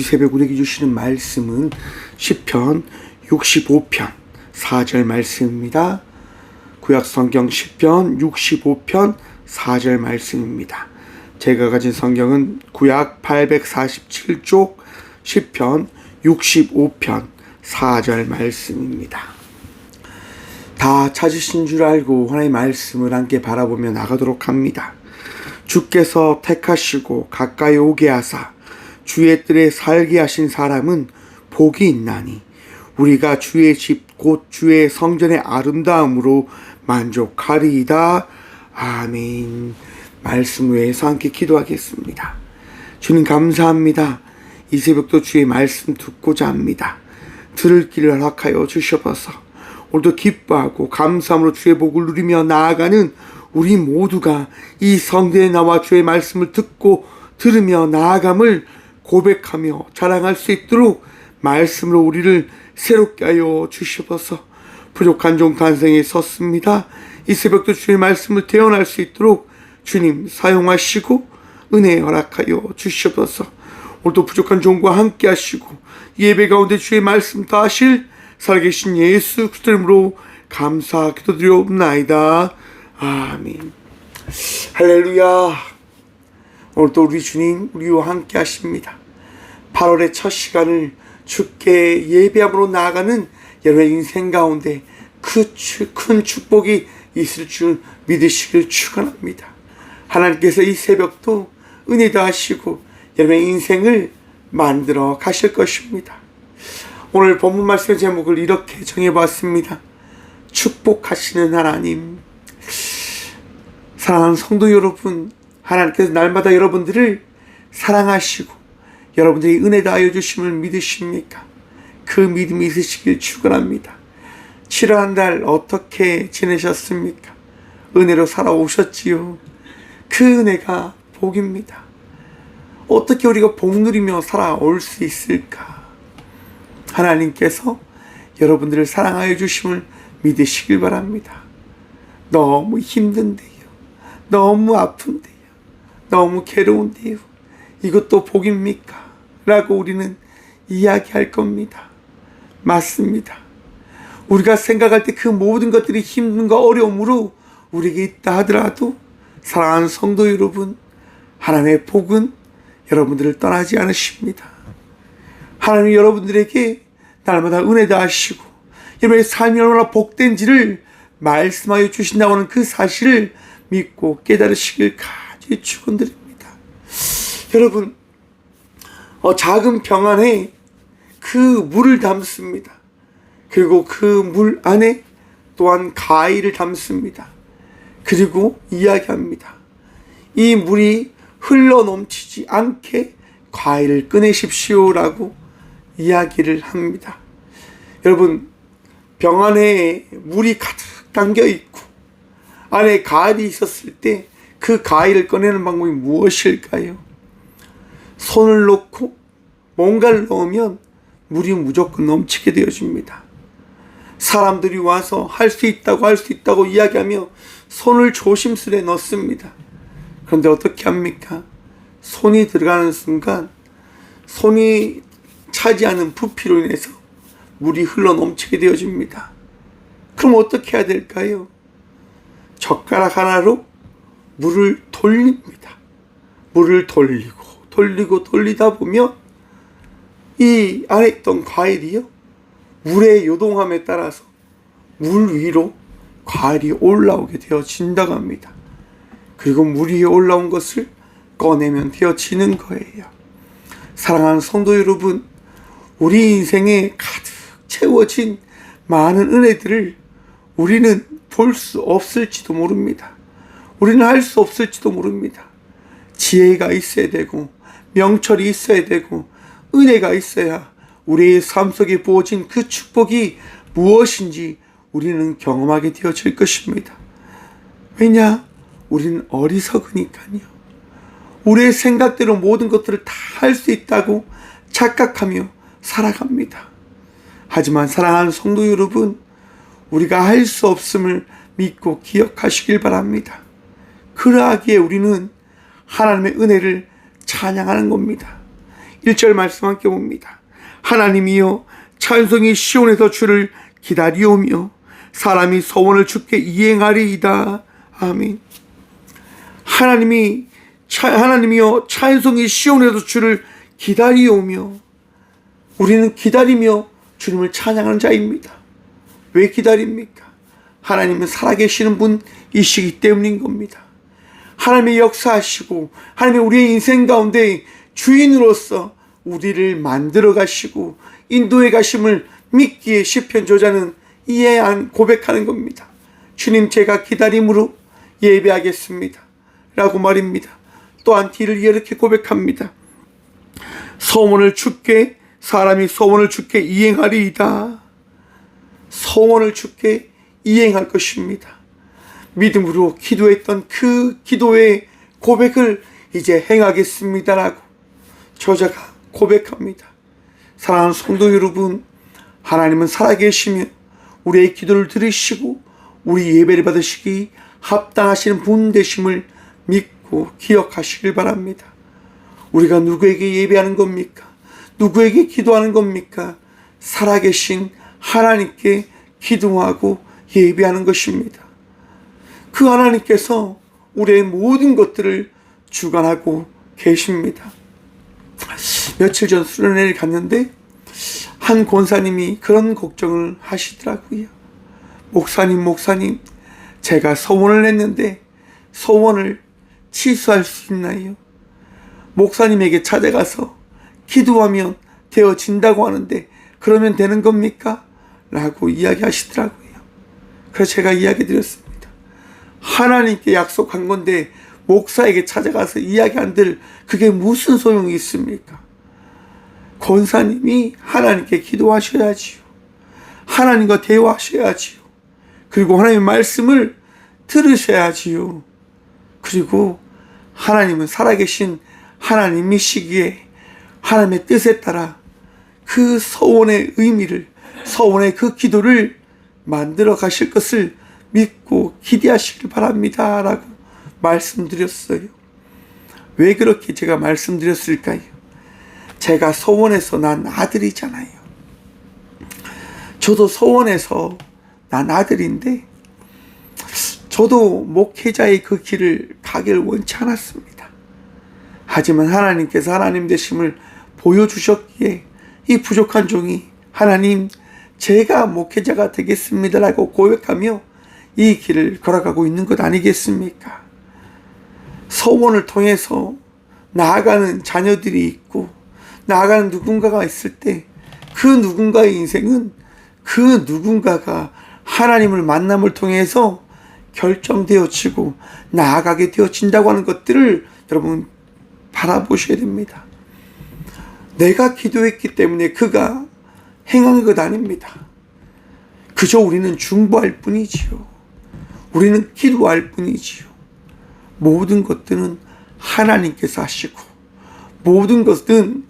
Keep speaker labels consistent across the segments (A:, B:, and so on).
A: 새벽 우리에게 주시는 말씀은 시편 65편 4절 말씀입니다. 구약성경 시편 65편 4절 말씀입니다. 제가 가진 성경은 구약 847쪽 시편 65편 4절 말씀입니다. 다 찾으신 줄 알고 하나님의 말씀을 함께 바라보며 나가도록 합니다. 주께서 택하시고 가까이 오게 하사 주의 뜰에 살게 하신 사람은 복이 있나니 우리가 주의 집 곧 주의 성전의 아름다움으로 만족하리이다. 아멘. 말씀 위에서 함께 기도하겠습니다. 주님 감사합니다. 이 새벽도 주의 말씀 듣고자 합니다. 들을 길을 허락하여 주셔서 오늘도 기뻐하고 감사함으로 주의 복을 누리며 나아가는 우리 모두가 이 성전에 나와 주의 말씀을 듣고 들으며 나아감을 고백하며 자랑할 수 있도록 말씀으로 우리를 새롭게 하여 주시옵소서. 부족한 종 간생에 섰습니다. 이 새벽도 주의 말씀을 대언할 수 있도록 주님 사용하시고 은혜 허락하여 주시옵소서. 오늘도 부족한 종과 함께 하시고 예배 가운데 주의 말씀 다 하실 살아계신 예수 그리스도 이름으로 감사 기도드리옵나이다. 아멘. 할렐루야. 오늘도 우리 주님 우리와 함께 하십니다. 8월의 첫 시간을 주께 예배함으로 나아가는 여러분의 인생 가운데 큰 축복이 있을 줄 믿으시길 축원합니다. 하나님께서 이 새벽도 은혜 더하시고 여러분의 인생을 만들어 가실 것입니다. 오늘 본문 말씀의 제목을 이렇게 정해봤습니다. 축복하시는 하나님. 사랑하는 성도 여러분, 하나님께서 날마다 여러분들을 사랑하시고 여러분들이 은혜 다하여 주심을 믿으십니까? 그 믿음이 있으시길 축원합니다. 7월 한 달 어떻게 지내셨습니까? 은혜로 살아오셨지요. 그 은혜가 복입니다. 어떻게 우리가 복 누리며 살아올 수 있을까? 하나님께서 여러분들을 사랑하여 주심을 믿으시길 바랍니다. 너무 힘든데요. 너무 아픈데요. 너무 괴로운데요. 이것도 복입니까? 라고 우리는 이야기할 겁니다. 맞습니다. 우리가 생각할 때 그 모든 것들이 힘든과 어려움으로 우리에게 있다 하더라도 사랑하는 성도 여러분, 하나님의 복은 여러분들을 떠나지 않으십니다. 하나님 여러분들에게 날마다 은혜 다하시고 여러분의 삶이 얼마나 복된지를 말씀하여 주신다고 하는 그 사실을 믿고 깨달으시길 간절히 축원드립니다. 여러분, 작은 병 안에 그 물을 담습니다. 그리고 그 물 안에 또한 가위를 담습니다. 그리고 이야기합니다. 이 물이 흘러 넘치지 않게 가위를 꺼내십시오라고 이야기를 합니다. 여러분, 병 안에 물이 가득 담겨 있고 안에 가위 있었을 때 그 가위를 꺼내는 방법이 무엇일까요? 손을 놓고 뭔가를 넣으면 물이 무조건 넘치게 되어집니다. 사람들이 와서 할 수 있다고 이야기하며 손을 조심스레 넣습니다. 그런데 어떻게 합니까? 손이 들어가는 순간 손이 차지하는 부피로 인해서 물이 흘러 넘치게 되어집니다. 그럼 어떻게 해야 될까요? 젓가락 하나로 물을 돌립니다. 물을 돌리다 보면 이 안에 있던 과일이요, 물의 요동함에 따라서 물 위로 과일이 올라오게 되어진다고 합니다. 그리고 물 위에 올라온 것을 꺼내면 되어지는 거예요. 사랑하는 성도 여러분, 우리 인생에 가득 채워진 많은 은혜들을 우리는 볼 수 없을지도 모릅니다. 우리는 할 수 없을지도 모릅니다. 지혜가 있어야 되고 명철이 있어야 되고 은혜가 있어야 우리의 삶 속에 부어진 그 축복이 무엇인지 우리는 경험하게 되어질 것입니다. 왜냐? 우리는 어리석으니까요. 우리의 생각대로 모든 것들을 다 할 수 있다고 착각하며 살아갑니다. 하지만 사랑하는 성도 여러분, 우리가 할 수 없음을 믿고 기억하시길 바랍니다. 그러하기에 우리는 하나님의 은혜를 찬양하는 겁니다. 1절 말씀 함께 봅니다. 하나님이여 찬송이 시온에서 주를 기다리오며 사람이 소원을 주께 이행하리이다. 아멘. 하나님이여 찬송이 시온에서 주를 기다리오며, 우리는 기다리며 주님을 찬양하는 자입니다. 왜 기다립니까? 하나님은 살아계시는 분이시기 때문인 겁니다. 하나님의 역사하시고 하나님의 우리의 인생 가운데 주인으로서 우리를 만들어 가시고 인도해 가심을 믿기에 시편 저자는 고백하는 겁니다. 주님, 제가 기다림으로 예배하겠습니다 라고 말입니다. 또한 뒤를 이렇게 고백합니다. 사람이 소원을 주께 이행하리이다. 소원을 주께 이행할 것입니다. 믿음으로 기도했던 그 기도의 고백을 이제 행하겠습니다라고 저자가 고백합니다. 사랑하는 성도 여러분, 하나님은 살아계시며 우리의 기도를 들으시고 우리 예배를 받으시기 합당하시는 분 되심을 믿고 기억하시길 바랍니다. 우리가 누구에게 예배하는 겁니까? 누구에게 기도하는 겁니까? 살아계신 하나님께 기도하고 예배하는 것입니다. 그 하나님께서 우리의 모든 것들을 주관하고 계십니다. 며칠 전 수련회를 갔는데 한 권사님이 그런 걱정을 하시더라고요. 목사님, 제가 소원을 했는데 소원을 취소할 수 있나요? 목사님에게 찾아가서 기도하면 되어진다고 하는데 그러면 되는 겁니까? 라고 이야기하시더라고요. 그래서 제가 이야기 드렸습니다. 하나님께 약속한 건데 목사에게 찾아가서 이야기한들 그게 무슨 소용이 있습니까? 권사님이 하나님께 기도하셔야지요. 하나님과 대화하셔야지요. 그리고 하나님의 말씀을 들으셔야지요. 그리고 하나님은 살아계신 하나님이시기에 하나님의 뜻에 따라 그 소원의 의미를, 소원의 그 기도를 만들어 가실 것을 믿고 기대하시길 바랍니다 라고 말씀드렸어요. 왜 그렇게 제가 말씀드렸을까요? 제가 소원해서 난 아들이잖아요. 저도 소원해서 난 아들인데 저도 목회자의 그 길을 가길 원치 않았습니다. 하지만 하나님께서 하나님 되심을 보여주셨기에 이 부족한 종이 하나님, 제가 목회자가 되겠습니다라고 고백하며 이 길을 걸어가고 있는 것 아니겠습니까? 소원을 통해서 나아가는 자녀들이 있고 나아가는 누군가가 있을 때 그 누군가의 인생은 그 누군가가 하나님을 만남을 통해서 결정되어지고 나아가게 되어진다고 하는 것들을 여러분 바라보셔야 됩니다. 내가 기도했기 때문에 그가 행한 것 아닙니다. 그저 우리는 중보할 뿐이지요. 우리는 기도할 뿐이지요. 모든 것들은 하나님께서 하시고 모든 것은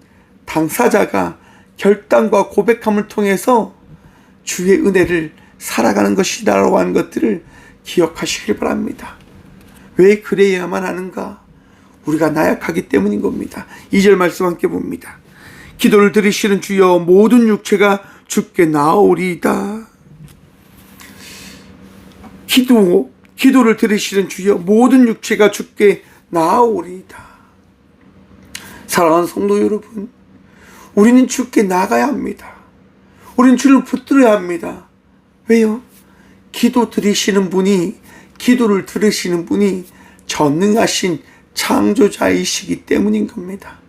A: 당사자가 결단과 고백함을 통해서 주의 은혜를 살아가는 것이다라고 하는 것들을 기억하시길 바랍니다. 왜 그래야만 하는가? 우리가 나약하기 때문인 겁니다. 2절 말씀 함께 봅니다. 기도를 들으시는 주여 모든 육체가 주께 나아오리이다. 기도를 들으시는 주여 모든 육체가 주께 나아오리이다. 사랑하는 성도 여러분, 우리는 주께 나가야 합니다. 우리는 주를 붙들어야 합니다. 왜요? 기도를 들으시는 분이 전능하신 창조자이시기 때문인 겁니다.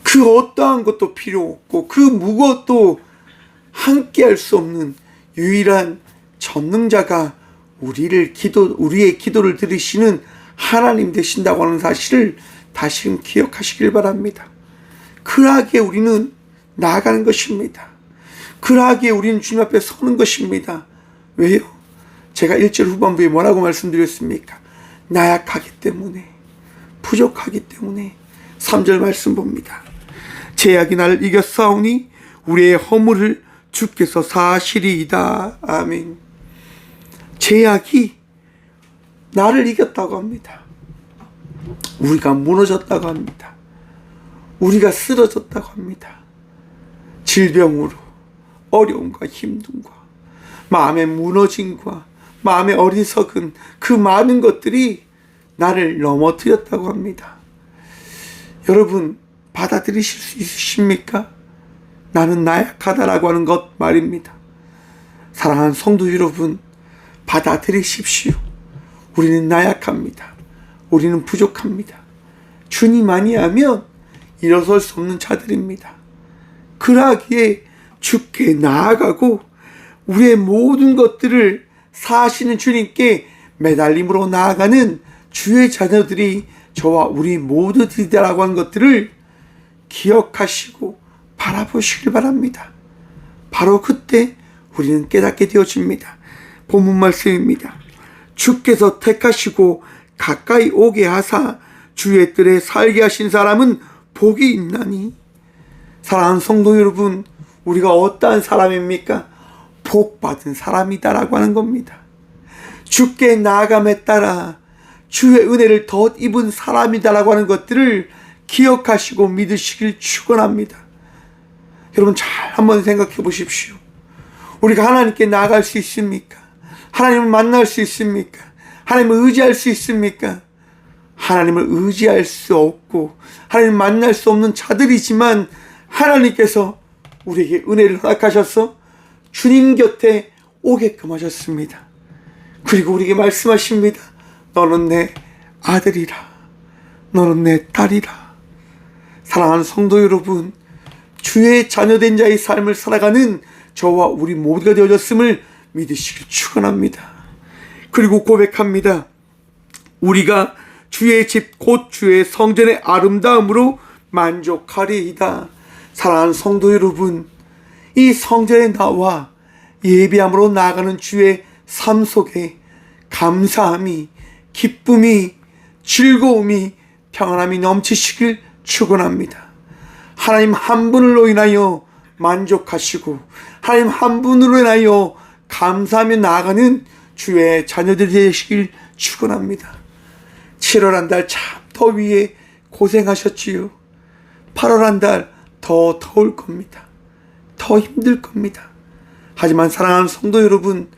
A: 그 어떠한 것도 필요 없고 그 무엇도 함께할 수 없는 유일한 전능자가 우리의 기도를 들으시는 하나님 되신다고 하는 사실을 다시금 기억하시길 바랍니다. 그러하기에 우리는 나아가는 것입니다. 그러하기에 우리는 주님 앞에 서는 것입니다. 왜요? 제가 1절 후반부에 뭐라고 말씀드렸습니까? 나약하기 때문에, 부족하기 때문에. 3절 말씀 봅니다. 죄악이 나를 이겼사오니 우리의 허물을 주께서 사하시리이다. 아멘. 죄악이 나를 이겼다고 합니다. 우리가 무너졌다고 합니다. 우리가 쓰러졌다고 합니다. 질병으로, 어려움과 힘듦과 마음의 무너짐과 마음의 어리석은 그 많은 것들이 나를 넘어뜨렸다고 합니다. 여러분, 받아들이실 수 있으십니까? 나는 나약하다라고 하는 것 말입니다. 사랑하는 성도 여러분, 받아들이십시오. 우리는 나약합니다. 우리는 부족합니다. 주님 아니하면 일어설 수 없는 자들입니다. 그러하기에 주께 나아가고 우리의 모든 것들을 사하시는 주님께 매달림으로 나아가는 주의 자녀들이 저와 우리 모두들이라고 하는 것들을 기억하시고 바라보시길 바랍니다. 바로 그때 우리는 깨닫게 되어집니다. 본문 말씀입니다. 주께서 택하시고 가까이 오게 하사 주의 뜰에 살게 하신 사람은 복이 있나니. 사랑하는 성도 여러분, 우리가 어떠한 사람입니까? 복 받은 사람이다라고 하는 겁니다. 주께 나아감에 따라 주의 은혜를 더 입은 사람이다라고 하는 것들을 기억하시고 믿으시길 축원합니다. 여러분, 잘 한번 생각해 보십시오. 우리가 하나님께 나아갈 수 있습니까? 하나님을 만날 수 있습니까? 하나님을 의지할 수 있습니까? 하나님을 의지할 수 없고 하나님을 만날 수 없는 자들이지만 하나님께서 우리에게 은혜를 허락하셔서 주님 곁에 오게끔 하셨습니다. 그리고 우리에게 말씀하십니다. 너는 내 아들이라. 너는 내 딸이라. 사랑하는 성도 여러분, 주의 자녀된 자의 삶을 살아가는 저와 우리 모두가 되어졌음을 믿으시길 축원합니다. 그리고 고백합니다. 우리가 주의 집 곧 주의 성전의 아름다움으로 만족하리이다. 사랑하는 성도 여러분, 이 성전에 나와 예배함으로 나아가는 주의 삶 속에 감사함이, 기쁨이, 즐거움이, 평안함이 넘치시길 축원합니다. 하나님 한 분으로 인하여 만족하시고 하나님 한 분으로 인하여 감사하며 나아가는 주의 자녀들이 되시길 축원합니다. 7월 한 달 참 더위에 고생하셨지요. 8월 한 달 더 더울 겁니다. 더 힘들 겁니다. 하지만 사랑하는 성도 여러분,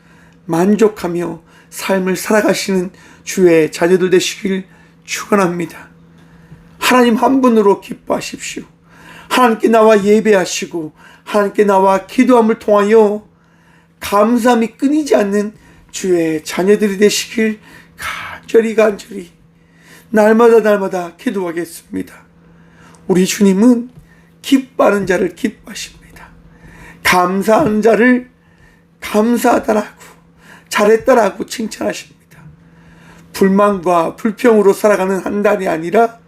A: 만족하며 삶을 살아가시는 주의 자녀들 되시길 축원합니다. 하나님 한 분으로 기뻐하십시오. 하나님께 나와 예배하시고 하나님께 나와 기도함을 통하여 감사함이 끊이지 않는 주의 자녀들이 되시길 간절히 날마다 기도하겠습니다. 우리 주님은 기뻐하는 자를 기뻐하십니다. 감사하는 자를 감사하다라고, 잘했다라고 칭찬하십니다. 불만과 불평으로 살아가는 한 달이 아니라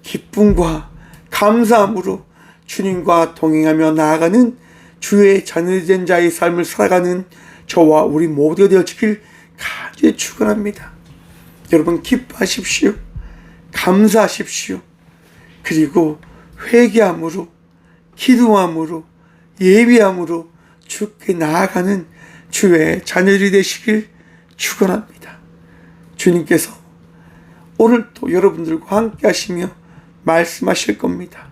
A: 기쁨과 감사함으로 주님과 동행하며 나아가는 주의 자녀된 자의 삶을 살아가는 저와 우리 모두가 되어지길 간절히 축원합니다. 여러분, 기뻐하십시오. 감사하십시오. 그리고 회개함으로, 기도함으로, 예비함으로 주께 나아가는 주의 자녀들이 되시길 축원합니다. 주님께서 오늘 또 여러분들과 함께 하시며 말씀하실 겁니다.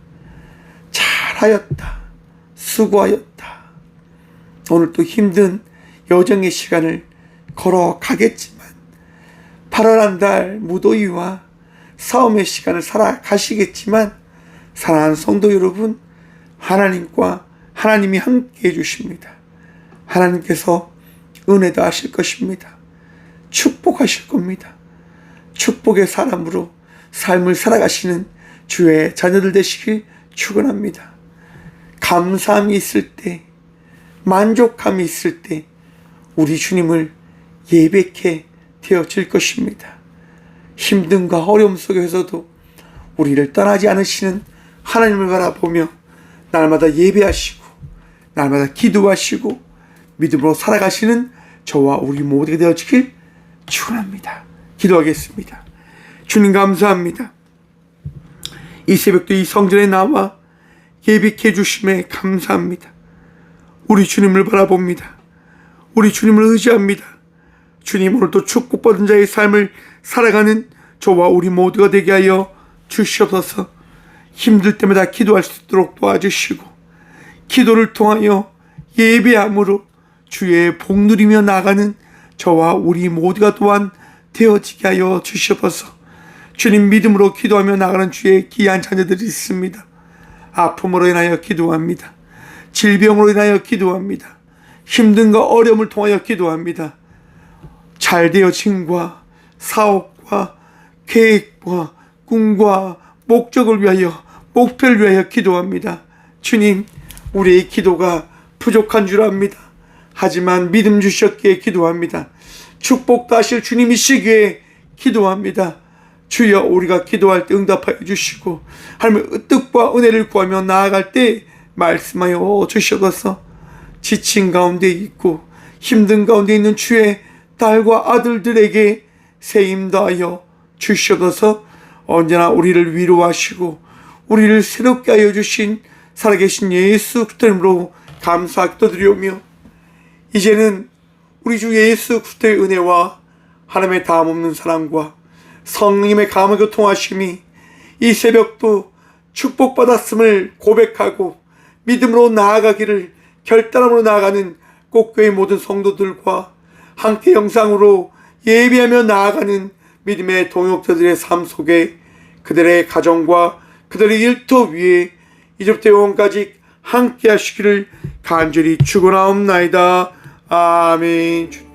A: 잘하였다. 수고하였다. 오늘 또 힘든 여정의 시간을 걸어가겠지만 8월 한 달 무더위와 싸움의 시간을 살아가시겠지만 사랑하는 성도 여러분, 하나님이 함께 해주십니다. 하나님께서 은혜도 하실 것입니다. 축복하실 겁니다. 축복의 사람으로 삶을 살아가시는 주의 자녀들 되시길 축원합니다. 감사함이 있을 때, 만족함이 있을 때 우리 주님을 예배케 되어질 것입니다. 힘듦과 어려움 속에서도 우리를 떠나지 않으시는 하나님을 바라보며 날마다 예배하시고 날마다 기도하시고 믿음으로 살아가시는 저와 우리 모두가 되어지길 축원합니다. 기도하겠습니다. 주님 감사합니다. 이 새벽도 이 성전에 나와 예비케 해주심에 감사합니다. 우리 주님을 바라봅니다. 우리 주님을 의지합니다. 주님, 오늘도 축복받은 자의 삶을 살아가는 저와 우리 모두가 되게 하여 주시옵소서. 힘들 때마다 기도할 수 있도록 도와주시고 기도를 통하여 예배함으로 주의 복 누리며 나가는 저와 우리 모두가 또한 되어지게 하여 주시옵소서. 주님 믿음으로 기도하며 나가는 주의 귀한 자녀들이 있습니다. 아픔으로 인하여 기도합니다. 질병으로 인하여 기도합니다. 힘든과 어려움을 통하여 기도합니다. 잘되어짐과 사업과 계획과 꿈과 목적을 위하여 목표를 위하여 기도합니다. 주님, 우리의 기도가 부족한 줄 압니다. 하지만 믿음 주셨기에 기도합니다. 축복하실 주님이시기에 기도합니다. 주여, 우리가 기도할 때 응답하여 주시고 하나님의 뜻과 은혜를 구하며 나아갈 때 말씀하여 주셔서 지친 가운데 있고 힘든 가운데 있는 주의 딸과 아들들에게 새 힘 더하여 주셔서 언제나 우리를 위로하시고 우리를 새롭게 하여 주신 살아계신 예수 그리스도 이름으로 감사드리오며, 이제는 우리 주 예수 그리스도의 은혜와 하나님의 다함없는 사랑과 성령님의 감화 교통하심이 이 새벽도 축복받았음을 고백하고 믿음으로 나아가기를 결단함으로 나아가는 꼭교회 모든 성도들과 함께 영상으로 예배하며 나아가는 믿음의 동역자들의 삶 속에 그들의 가정과 그들의 일터 위에 이제부터 영원까지 함께 하시기를 간절히 축원하옵나이다. 아멘.